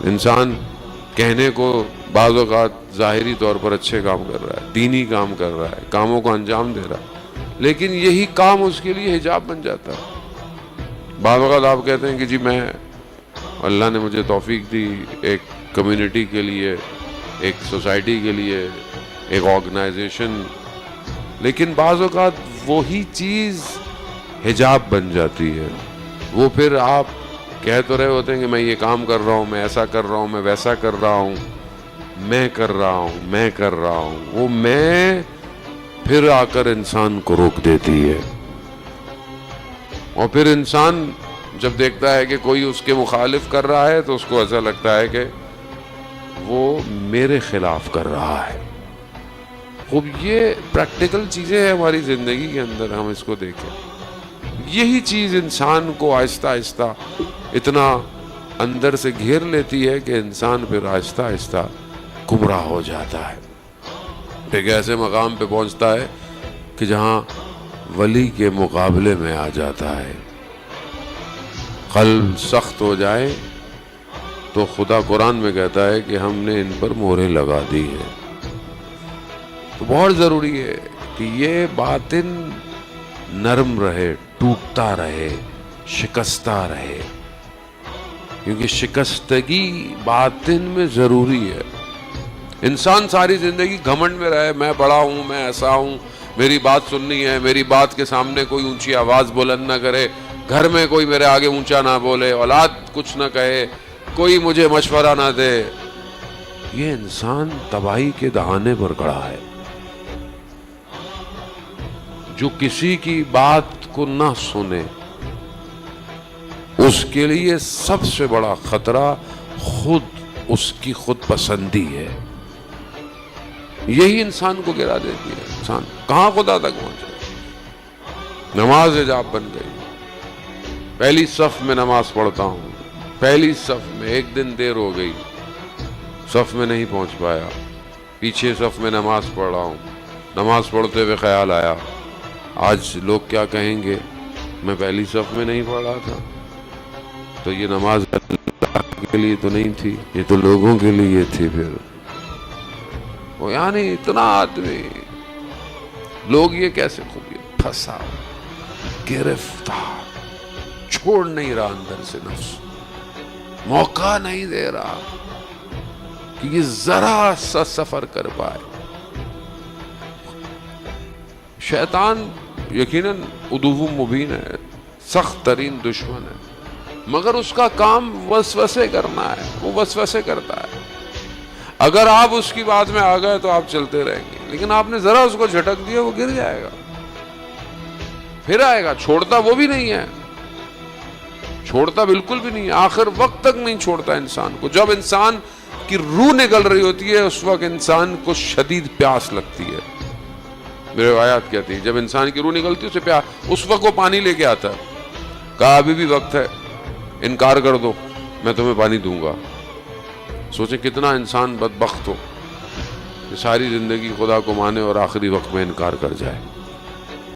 انسان کہنے کو بعض اوقات ظاہری طور پر اچھے کام کر رہا ہے، دینی کام کر رہا ہے، کاموں کو انجام دے رہا ہے، لیکن یہی کام اس کے لیے حجاب بن جاتا ہے۔ بعض اوقات آپ کہتے ہیں کہ جی میں اللہ نے مجھے توفیق دی ایک کمیونٹی کے لیے، ایک سوسائٹی کے لیے، ایک آرگنائزیشن، لیکن بعض اوقات وہی چیز حجاب بن جاتی ہے۔ وہ پھر آپ کہہ تو رہے ہوتے ہیں کہ میں یہ کام کر رہا ہوں، میں ایسا کر رہا ہوں، میں ویسا کر رہا ہوں، میں کر رہا ہوں، میں کر رہا ہوں، وہ میں پھر آ کر انسان کو روک دیتی ہے۔ اور پھر انسان جب دیکھتا ہے کہ کوئی اس کے مخالف کر رہا ہے تو اس کو ایسا لگتا ہے کہ وہ میرے خلاف کر رہا ہے۔ خوب یہ پریکٹیکل چیزیں ہیں ہماری زندگی کے اندر، ہم اس کو دیکھیں۔ یہی چیز انسان کو آہستہ آہستہ اتنا اندر سے گھیر لیتی ہے کہ انسان پھر آہستہ آہستہ گمراہ ہو جاتا ہے، ایک ایسے مقام پہ پہنچتا ہے کہ جہاں ولی کے مقابلے میں آ جاتا ہے۔ قلب سخت ہو جائے تو خدا قرآن میں کہتا ہے کہ ہم نے ان پر مہریں لگا دی ہیں۔ تو بہت ضروری ہے کہ یہ باطن نرم رہے، ٹوٹتا رہے، شکستہ رہے، کیونکہ شکستگی باطن میں ضروری ہے۔ انسان ساری زندگی گھمنڈ میں رہے، میں بڑا ہوں، میں ایسا ہوں، میری بات سننی ہے، میری بات کے سامنے کوئی اونچی آواز بلند نہ کرے، گھر میں کوئی میرے آگے اونچا نہ بولے، اولاد کچھ نہ کہے، کوئی مجھے مشورہ نہ دے، یہ انسان تباہی کے دہانے پر کھڑا ہے۔ جو کسی کی بات کو نہ سنے، اس کے لیے سب سے بڑا خطرہ خود اس کی خود پسندی ہے۔ یہی انسان کو گرا دیتی ہے۔ انسان کہاں خدا تک پہنچے؟ نماز حجاب بن گئی۔ پہلی صف میں نماز پڑھتا ہوں، پہلی صف میں ایک دن دیر ہو گئی، صف میں نہیں پہنچ پایا، پیچھے صف میں نماز پڑھ رہا ہوں، نماز پڑھتے ہوئے خیال آیا آج لوگ کیا کہیں گے، میں پہلی صف میں نہیں پڑھ رہا تھا، تو یہ نماز اللہ کے لیے تو نہیں تھی، یہ تو لوگوں کے لیے تھی۔ پھر وہ یعنی اتنا آدمی، لوگ یہ کیسے خوبی پھنسا، گرفتار، چھوڑ نہیں رہا اندر سے نفس، موقع نہیں دے رہا کہ یہ ذرا سا سفر کر پائے۔ شیطان یقیناً عدو مبین ہے، سخت ترین دشمن ہے، مگر اس کا کام وسوسے کرنا ہے، وہ وسوسے کرتا ہے۔ اگر آپ اس کی بات میں آ گئے تو آپ چلتے رہیں گے، لیکن آپ نے ذرا اس کو جھٹک دیا، وہ گر جائے گا، پھر آئے گا۔ چھوڑتا وہ بھی نہیں ہے، چھوڑتا بالکل بھی نہیں ہے، آخر وقت تک نہیں چھوڑتا انسان کو۔ جب انسان کی روح نکل رہی ہوتی ہے اس وقت انسان کو شدید پیاس لگتی ہے۔ میرے روایات کہتی ہیں جب انسان کی روح نکلتی ہے اسے پیاس، اس وقت وہ پانی لے کے آتا ہے، کہا ابھی بھی وقت ہے، انکار کر دو میں تمہیں پانی دوں گا۔ سوچیں کتنا انسان بدبخت ہو کہ ساری زندگی خدا کو مانے اور آخری وقت میں انکار کر جائے۔